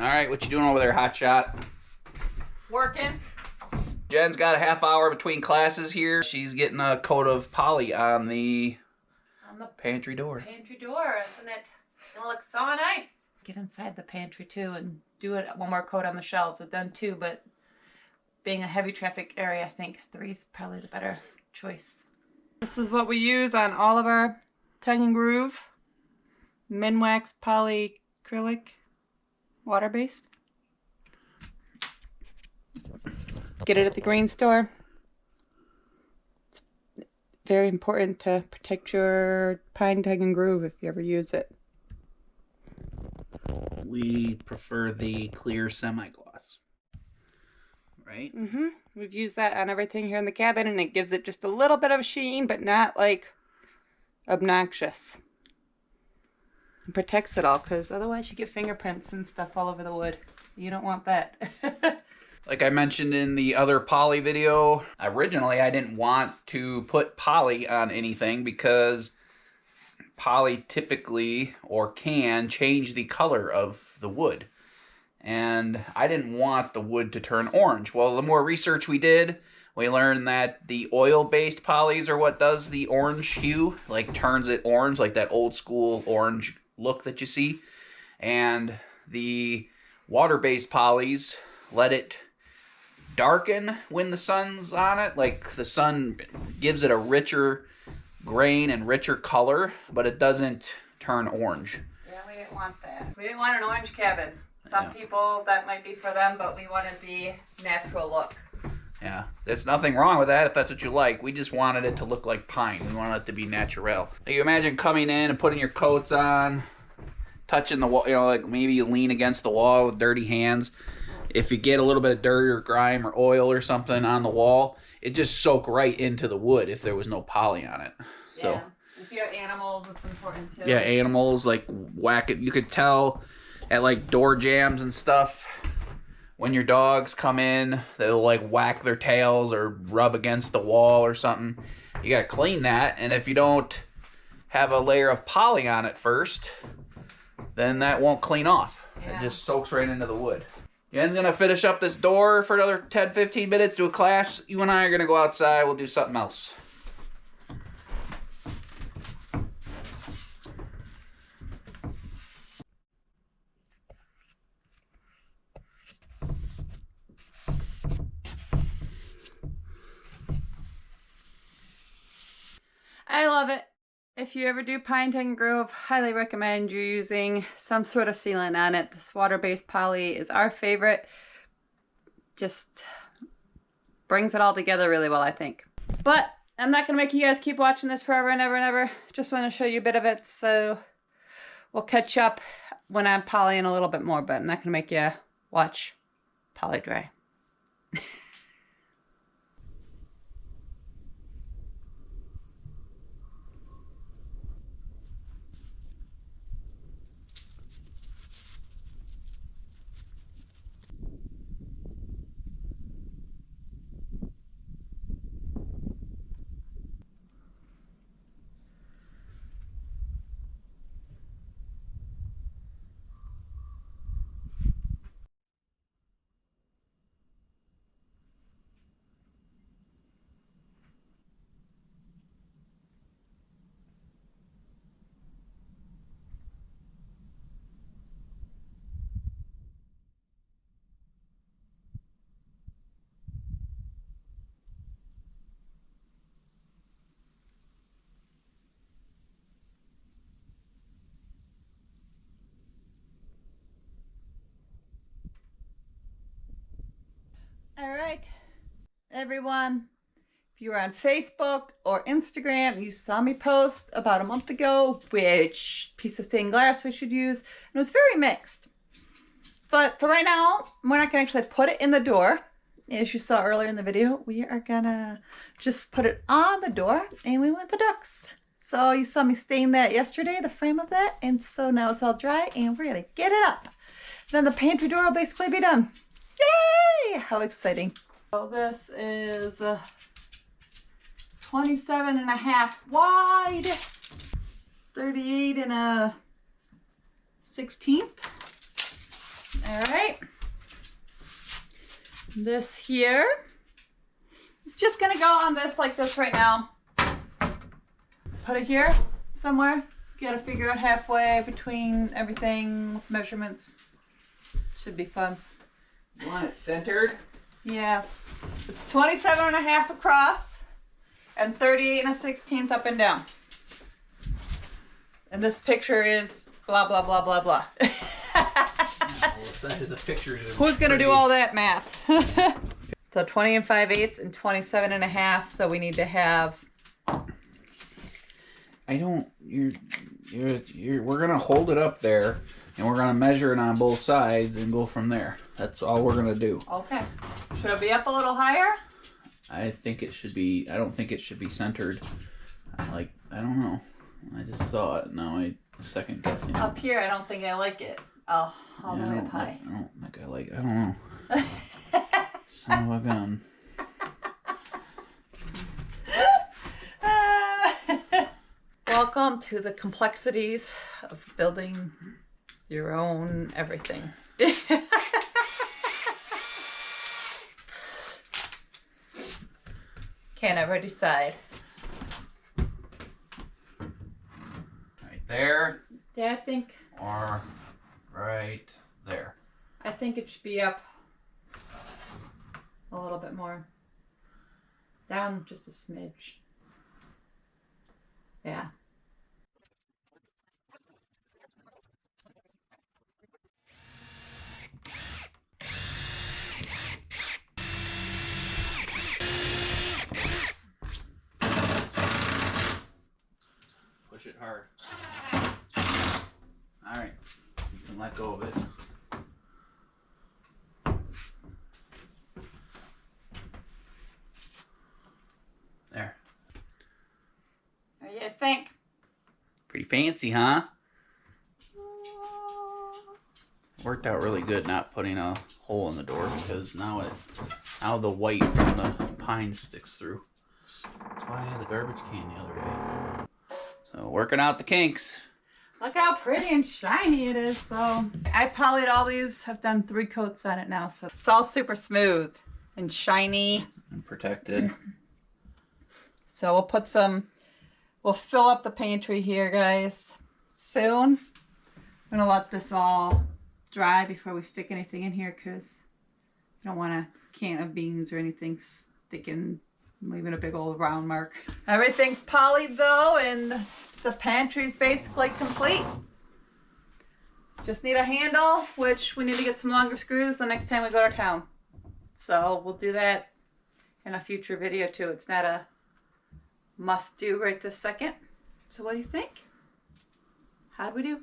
All right, what you doing over there, hotshot? Working. Jen's got a half hour between classes here. She's getting a coat of poly on the pantry door. Pantry door, isn't it? It looks so nice. Get inside the pantry too and do it one more coat on the shelves. I've done 2, but being a heavy traffic area, I think 3 is probably the better choice. This is what we use on all of our tongue and groove. Minwax polyacrylic, water-based. Get it at the green store. It's very important to protect your pine tongue and groove if you ever use it. We prefer the clear semi-gloss, right? Mm-hmm. We've used that on everything here in the cabin, and it gives it just a little bit of sheen, but not like obnoxious. It protects it all, because otherwise you get fingerprints and stuff all over the wood. You don't want that. Like I mentioned in the other poly video, originally I didn't want to put poly on anything because poly typically or can change the color of the wood. And I didn't want the wood to turn orange. Well, the more research we did, we learned that the oil-based polys are what does the orange hue, like turns it orange, like that old school orange look that you see. And the water-based polys let it darken when the sun's on it. Like the sun gives it a richer grain and richer color, but it doesn't turn orange. Yeah, we didn't want that. We didn't want an orange cabin. Some people, that might be for them, but we wanted the natural look. Yeah, there's nothing wrong with that if that's what you like. We just wanted it to look like pine. We wanted it to be natural. You imagine coming in and putting your coats on, touching the wall, you know, like maybe you lean against the wall with dirty hands. If you get a little bit of dirt or grime or oil or something on the wall, it just soak right into the wood if there was no poly on it. So, yeah. If you have animals, it's important too. Yeah, animals, like whack it. You could tell at like door jams and stuff, when your dogs come in, they'll like whack their tails or rub against the wall or something. You gotta clean that, and if you don't have a layer of poly on it first, then that won't clean off. Yeah. It just soaks right into the wood. Jen's gonna finish up this door for another 10-15 minutes, do a class. You and I are gonna go outside, we'll do something else. I love it. If you ever do pine tongue and groove, highly recommend you using some sort of sealant on it. This water-based poly is our favorite. Just brings it all together really well, I think. But I'm not going to make you guys keep watching this forever and ever and ever. Just want to show you a bit of it, so we'll catch up when I'm polying a little bit more, but I'm not going to make you watch poly dry. All right, everyone, if you were on Facebook or Instagram, you saw me post about a month ago which piece of stained glass we should use, and it was very mixed. But for right now, we're not gonna actually put it in the door. As you saw earlier in the video, we are gonna just put it on the door, and we want the ducks. So you saw me stain that yesterday, the frame of that, and so now it's all dry, and we're gonna get it up. Then the pantry door will basically be done. Yay! How exciting. So this is 27.5 wide, 38 and a 1/16. All right. This here, it's just gonna go on this like this right now. Put it here somewhere. You gotta figure out halfway between everything, measurements. Should be fun. You want it centered? Yeah. It's 27.5 across and 38 1/16 up and down. And this picture is blah, blah, blah, blah, blah. The pictures are Who's gonna do all that math? So 20 5/8 and 27.5. So we need to have. We're gonna hold it up there, and we're gonna measure it on both sides and go from there. That's all we're gonna do. Okay. Should it be up a little higher? I think it should be. I don't think it should be centered. I don't know. I just saw it. Now I second guessing. Up here, I don't think I like it. Oh, all the way up high. I don't think I like. I don't know. Son of a gun. Welcome to the complexities of building your own everything. Can't ever decide. Right there. Yeah, I think Or right there. it should be up a little bit more. Down just a smidge. Yeah. Push it hard. Alright. You can let go of it. There. What do you think? Pretty fancy, huh? Worked out really good not putting a hole in the door because now the white from the pine sticks through. That's why I had the garbage can the other day. So working out the kinks. Look how pretty and shiny it is, though. I polyed all these. I've done 3 coats on it now, so it's all super smooth and shiny. And protected. So we'll fill up the pantry here, guys, soon. I'm gonna let this all dry before we stick anything in here because I don't want a can of beans or anything sticking, leaving a big old round mark. Everything's polyed though, and the pantry's basically complete. Just need a handle, which we need to get some longer screws the next time we go to town. So we'll do that in a future video too. It's not a must do right this second. So what do you think? How'd we do?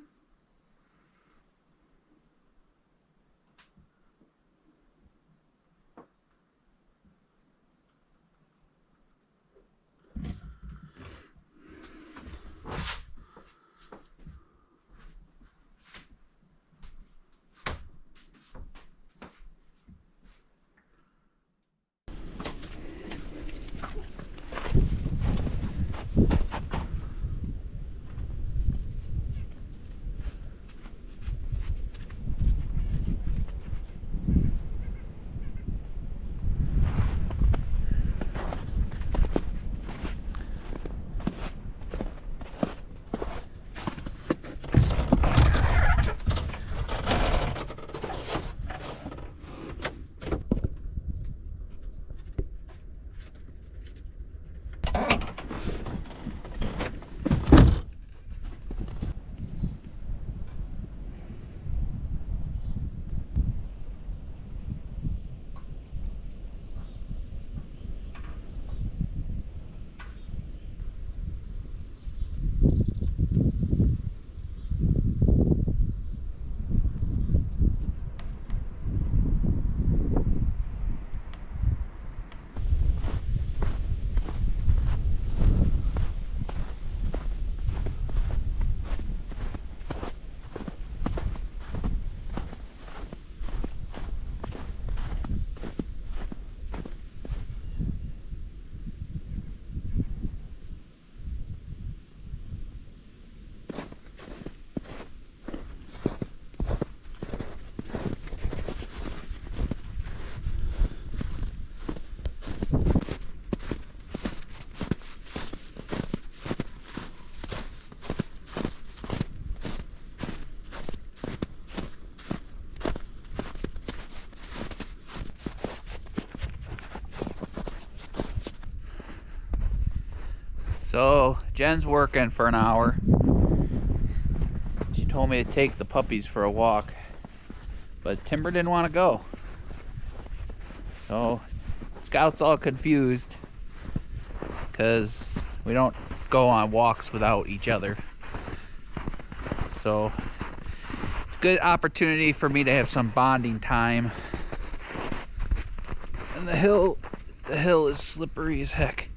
So Jen's working for an hour. She told me to take the puppies for a walk, but Timber didn't want to go. So Scout's all confused because we don't go on walks without each other. So good opportunity for me to have some bonding time. And the hill is slippery as heck.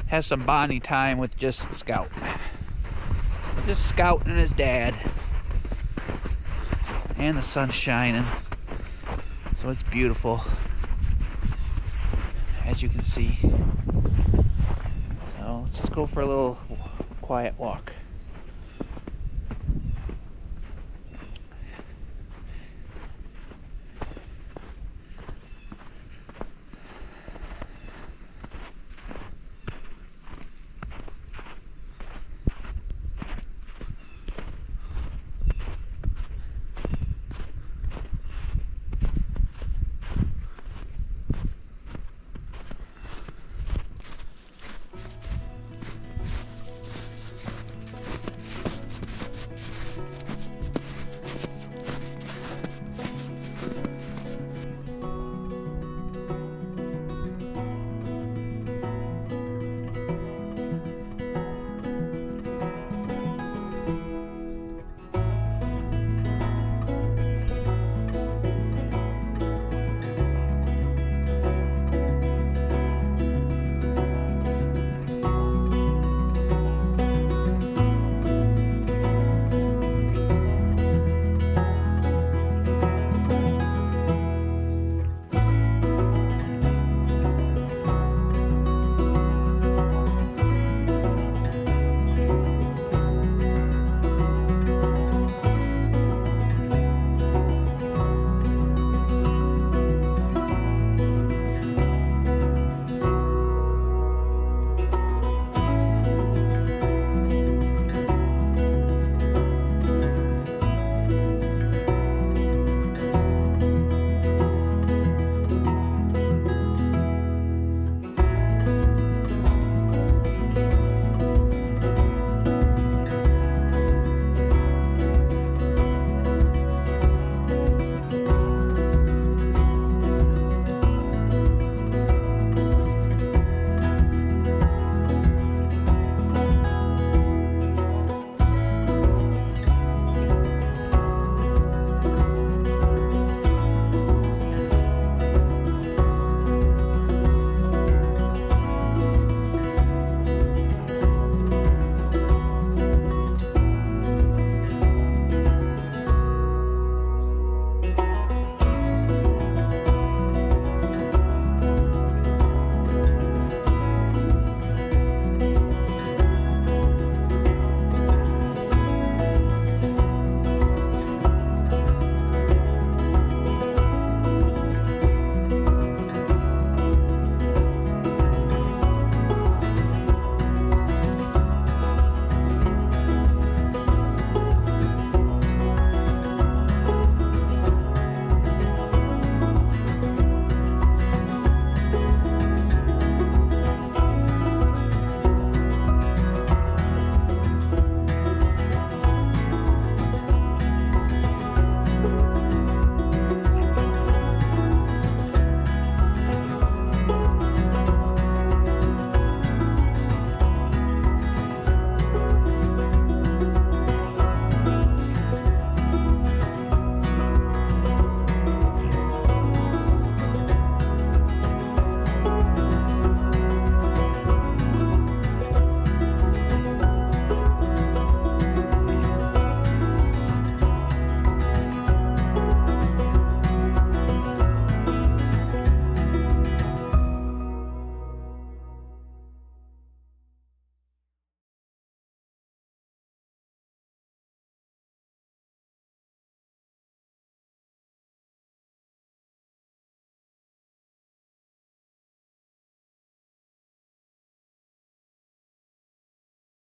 Have some bonding time with just Scout. Just Scout and his dad. And the sun's shining. So it's beautiful, as you can see. So let's just go for a little quiet walk.